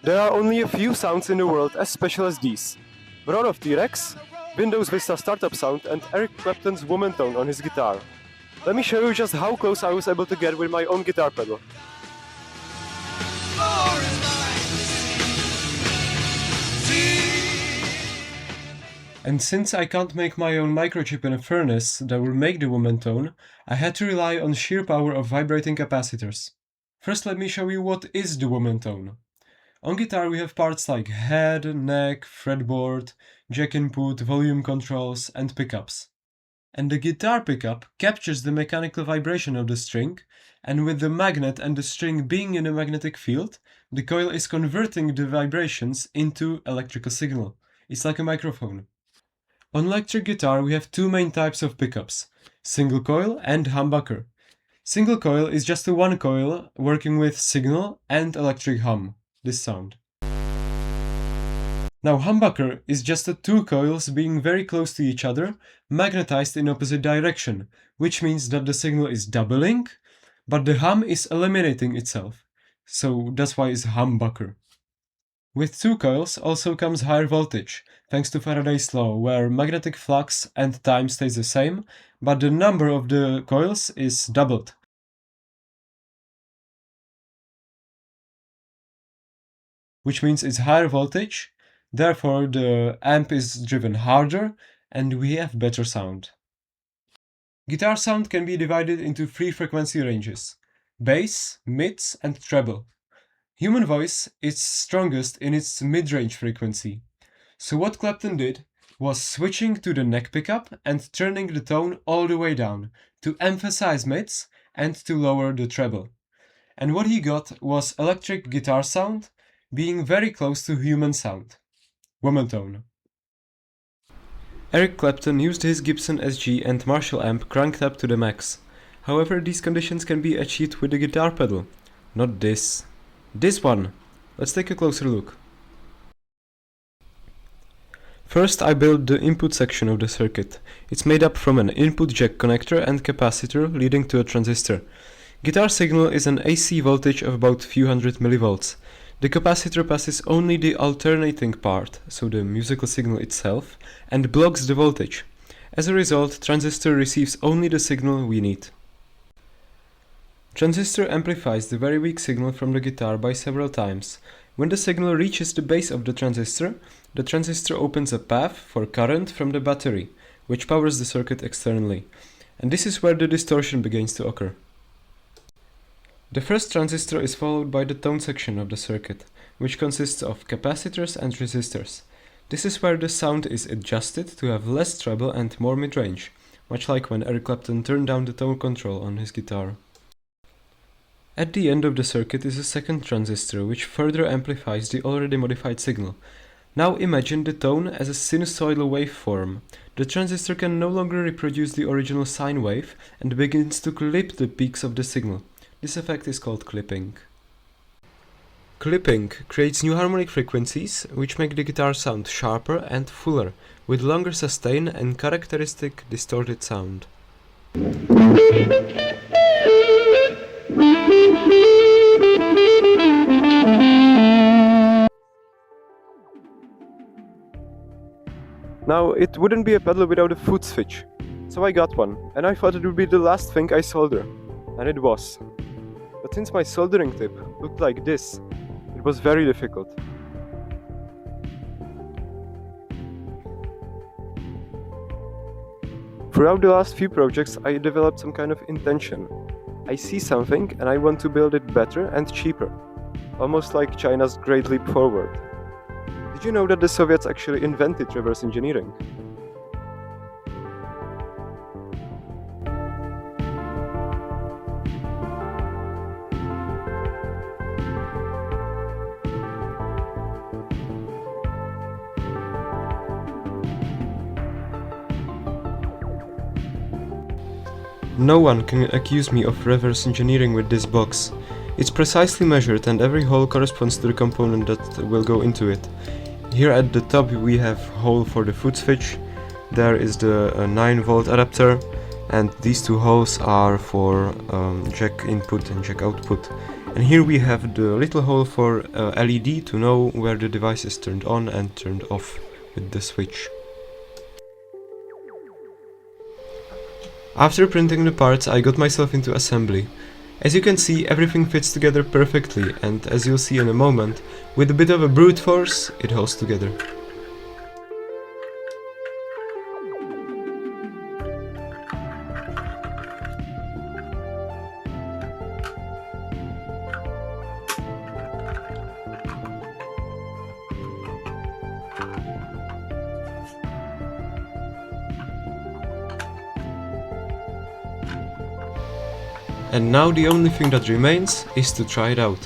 There are only a few sounds in the world as special as these. Roar of T-Rex, Windows Vista startup sound and Eric Clapton's woman tone on his guitar. Let me show you just how close I was able to get with my own guitar pedal. And since I can't make my own microchip in a furnace that will make the woman tone, I had to rely on sheer power of vibrating capacitors. First let me show you what is the woman tone. On guitar we have parts like head, neck, fretboard, jack input, volume controls, and pickups. And the guitar pickup captures the mechanical vibration of the string, and with the magnet and the string being in a magnetic field, the coil is converting the vibrations into electrical signal. It's like a microphone. On electric guitar we have two main types of pickups, single coil and humbucker. Single coil is just a one coil working with signal and electric hum, this sound. Now humbucker is just the two coils being very close to each other, magnetized in opposite direction, which means that the signal is doubling, but the hum is eliminating itself. So that's why it's humbucker. With two coils also comes higher voltage, thanks to Faraday's law, where magnetic flux and time stays the same, but the number of the coils is doubled. Which means it's higher voltage, therefore the amp is driven harder and we have better sound. Guitar sound can be divided into three frequency ranges: bass, mids, and treble. Human voice is strongest in its mid-range frequency. So what Clapton did was switching to the neck pickup and turning the tone all the way down to emphasize mids and to lower the treble. And what he got was electric guitar sound being very close to human sound. Woman tone. Eric Clapton used his Gibson SG and Marshall amp cranked up to the max. However, these conditions can be achieved with the guitar pedal. Not this. This one! Let's take a closer look. First I built the input section of the circuit. It's made up from an input jack connector and capacitor leading to a transistor. Guitar signal is an AC voltage of about few hundred millivolts. The capacitor passes only the alternating part, so the musical signal itself, and blocks the voltage. As a result, transistor receives only the signal we need. Transistor amplifies the very weak signal from the guitar by several times. When the signal reaches the base of the transistor opens a path for current from the battery, which powers the circuit externally. And this is where the distortion begins to occur. The first transistor is followed by the tone section of the circuit, which consists of capacitors and resistors. This is where the sound is adjusted to have less treble and more mid-range, much like when Eric Clapton turned down the tone control on his guitar. At the end of the circuit is a second transistor, which further amplifies the already modified signal. Now imagine the tone as a sinusoidal waveform. The transistor can no longer reproduce the original sine wave and begins to clip the peaks of the signal. This effect is called clipping. Clipping creates new harmonic frequencies, which make the guitar sound sharper and fuller, with longer sustain and characteristic distorted sound. Now, it wouldn't be a pedal without a foot switch, so I got one, and I thought it would be the last thing I solder, and it was. But since my soldering tip looked like this, it was very difficult. Throughout the last few projects I developed some kind of intention. I see something and I want to build it better and cheaper, almost like China's Great Leap Forward. Did you know that the Soviets actually invented reverse engineering? No one can accuse me of reverse engineering with this box. It's precisely measured and every hole corresponds to the component that will go into it. Here at the top we have hole for the foot switch, there is the 9-volt adapter, and these two holes are for jack input and jack output. And here we have the little hole for LED to know where the device is turned on and turned off with the switch. After printing the parts, I got myself into assembly. As you can see, everything fits together perfectly, and as you'll see in a moment, with a bit of a brute force, it holds together. And now the only thing that remains is to try it out.